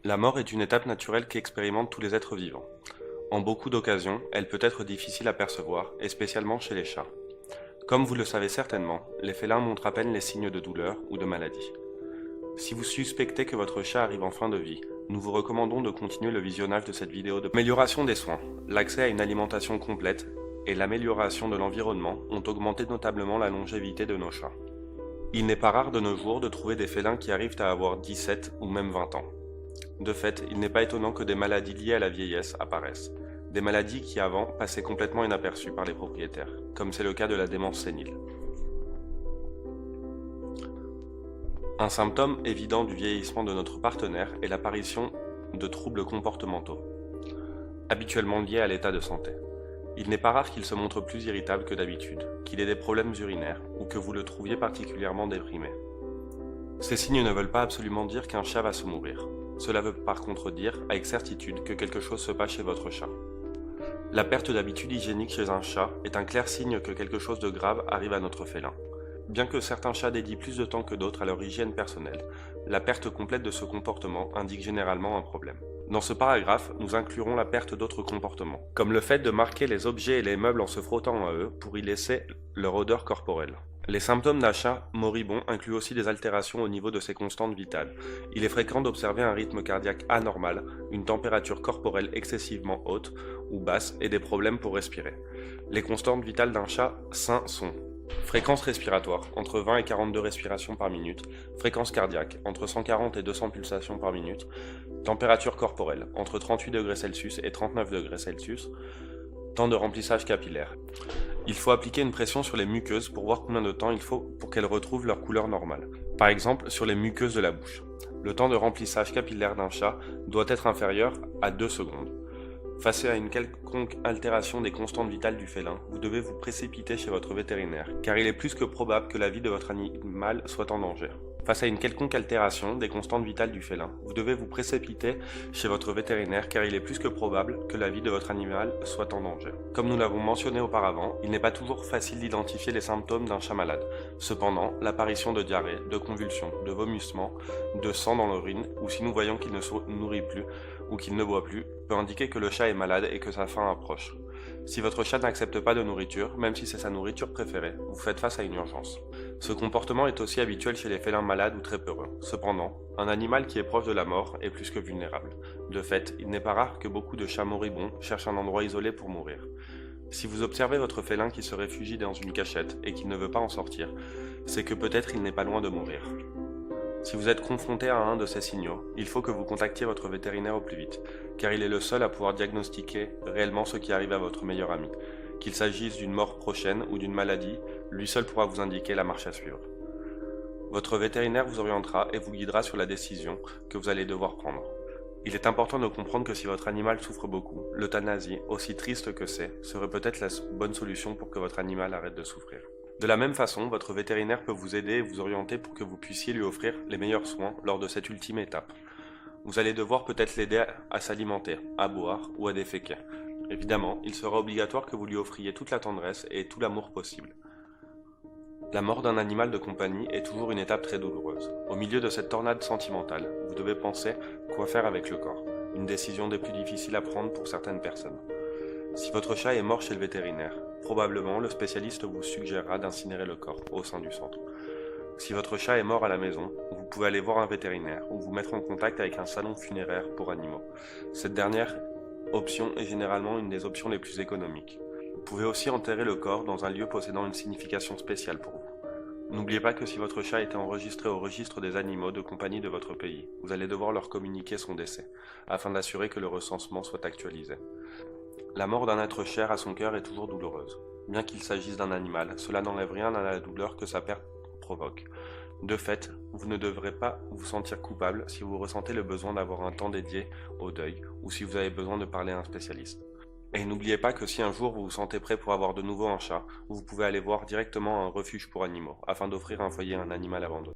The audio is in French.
La mort est une étape naturelle qu'expérimentent tous les êtres vivants. En beaucoup d'occasions, elle peut être difficile à percevoir, et spécialement chez les chats. Comme vous le savez certainement, les félins montrent à peine les signes de douleur ou de maladie. Si vous suspectez que votre chat arrive en fin de vie, nous vous recommandons de continuer le visionnage de cette vidéo de amélioration des soins. L'accès à une alimentation complète et l'amélioration de l'environnement ont augmenté notablement la longévité de nos chats. Il n'est pas rare de nos jours de trouver des félins qui arrivent à avoir 17 ou même 20 ans. De fait, il n'est pas étonnant que des maladies liées à la vieillesse apparaissent. Des maladies qui avant passaient complètement inaperçues par les propriétaires, comme c'est le cas de la démence sénile. Un symptôme évident du vieillissement de notre partenaire est l'apparition de troubles comportementaux, habituellement liés à l'état de santé. Il n'est pas rare qu'il se montre plus irritable que d'habitude, qu'il ait des problèmes urinaires ou que vous le trouviez particulièrement déprimé. Ces signes ne veulent pas absolument dire qu'un chat va se mourir. Cela veut par contre dire, avec certitude, que quelque chose se passe chez votre chat. La perte d'habitude hygiénique chez un chat est un clair signe que quelque chose de grave arrive à notre félin. Bien que certains chats dédient plus de temps que d'autres à leur hygiène personnelle, la perte complète de ce comportement indique généralement un problème. Dans ce paragraphe, nous inclurons la perte d'autres comportements, comme le fait de marquer les objets et les meubles en se frottant à eux pour y laisser leur odeur corporelle. Les symptômes d'un chat moribond incluent aussi des altérations au niveau de ses constantes vitales. Il est fréquent d'observer un rythme cardiaque anormal, une température corporelle excessivement haute ou basse et des problèmes pour respirer. Les constantes vitales d'un chat sain sont: fréquence respiratoire, entre 20 et 42 respirations par minute, fréquence cardiaque, entre 140 et 200 pulsations par minute, température corporelle, entre 38 degrés Celsius et 39 degrés Celsius, temps de remplissage capillaire. Il faut appliquer une pression sur les muqueuses pour voir combien de temps il faut pour qu'elles retrouvent leur couleur normale. Par exemple, sur les muqueuses de la bouche. Le temps de remplissage capillaire d'un chat doit être inférieur à 2 secondes. Face à une quelconque altération des constantes vitales du félin, vous devez vous précipiter chez votre vétérinaire, car il est plus que probable que la vie de votre animal soit en danger. Face à une quelconque altération des constantes vitales du félin, vous devez vous précipiter chez votre vétérinaire, car il est plus que probable que la vie de votre animal soit en danger. Comme nous l'avons mentionné auparavant, il n'est pas toujours facile d'identifier les symptômes d'un chat malade. Cependant, l'apparition de diarrhée, de convulsions, de vomissements, de sang dans l'urine, ou si nous voyons qu'il ne se nourrit plus ou qu'il ne boit plus, peut indiquer que le chat est malade et que sa faim approche. Si votre chat n'accepte pas de nourriture, même si c'est sa nourriture préférée, vous faites face à une urgence. Ce comportement est aussi habituel chez les félins malades ou très peureux. Cependant, un animal qui est proche de la mort est plus que vulnérable. De fait, il n'est pas rare que beaucoup de chats moribonds cherchent un endroit isolé pour mourir. Si vous observez votre félin qui se réfugie dans une cachette et qu'il ne veut pas en sortir, c'est que peut-être il n'est pas loin de mourir. Si vous êtes confronté à un de ces signaux, il faut que vous contactiez votre vétérinaire au plus vite, car il est le seul à pouvoir diagnostiquer réellement ce qui arrive à votre meilleur ami. Qu'il s'agisse d'une mort prochaine ou d'une maladie, lui seul pourra vous indiquer la marche à suivre. Votre vétérinaire vous orientera et vous guidera sur la décision que vous allez devoir prendre. Il est important de comprendre que si votre animal souffre beaucoup, l'euthanasie, aussi triste que c'est, serait peut-être la bonne solution pour que votre animal arrête de souffrir. De la même façon, votre vétérinaire peut vous aider et vous orienter pour que vous puissiez lui offrir les meilleurs soins lors de cette ultime étape. Vous allez devoir peut-être l'aider à s'alimenter, à boire ou à déféquer. Évidemment, il sera obligatoire que vous lui offriez toute la tendresse et tout l'amour possible. La mort d'un animal de compagnie est toujours une étape très douloureuse. Au milieu de cette tornade sentimentale, vous devez penser quoi faire avec le corps, une décision des plus difficiles à prendre pour certaines personnes. Si votre chat est mort chez le vétérinaire, probablement le spécialiste vous suggérera d'incinérer le corps au sein du centre. Si votre chat est mort à la maison, vous pouvez aller voir un vétérinaire ou vous mettre en contact avec un salon funéraire pour animaux. Cette dernière option est généralement une des options les plus économiques. Vous pouvez aussi enterrer le corps dans un lieu possédant une signification spéciale pour vous. N'oubliez pas que si votre chat a été enregistré au registre des animaux de compagnie de votre pays, vous allez devoir leur communiquer son décès, afin d'assurer que le recensement soit actualisé. La mort d'un être cher à son cœur est toujours douloureuse. Bien qu'il s'agisse d'un animal, cela n'enlève rien à la douleur que sa perte provoque. De fait, vous ne devrez pas vous sentir coupable si vous ressentez le besoin d'avoir un temps dédié au deuil ou si vous avez besoin de parler à un spécialiste. Et n'oubliez pas que si un jour vous vous sentez prêt pour avoir de nouveau un chat, vous pouvez aller voir directement un refuge pour animaux afin d'offrir un foyer à un animal abandonné.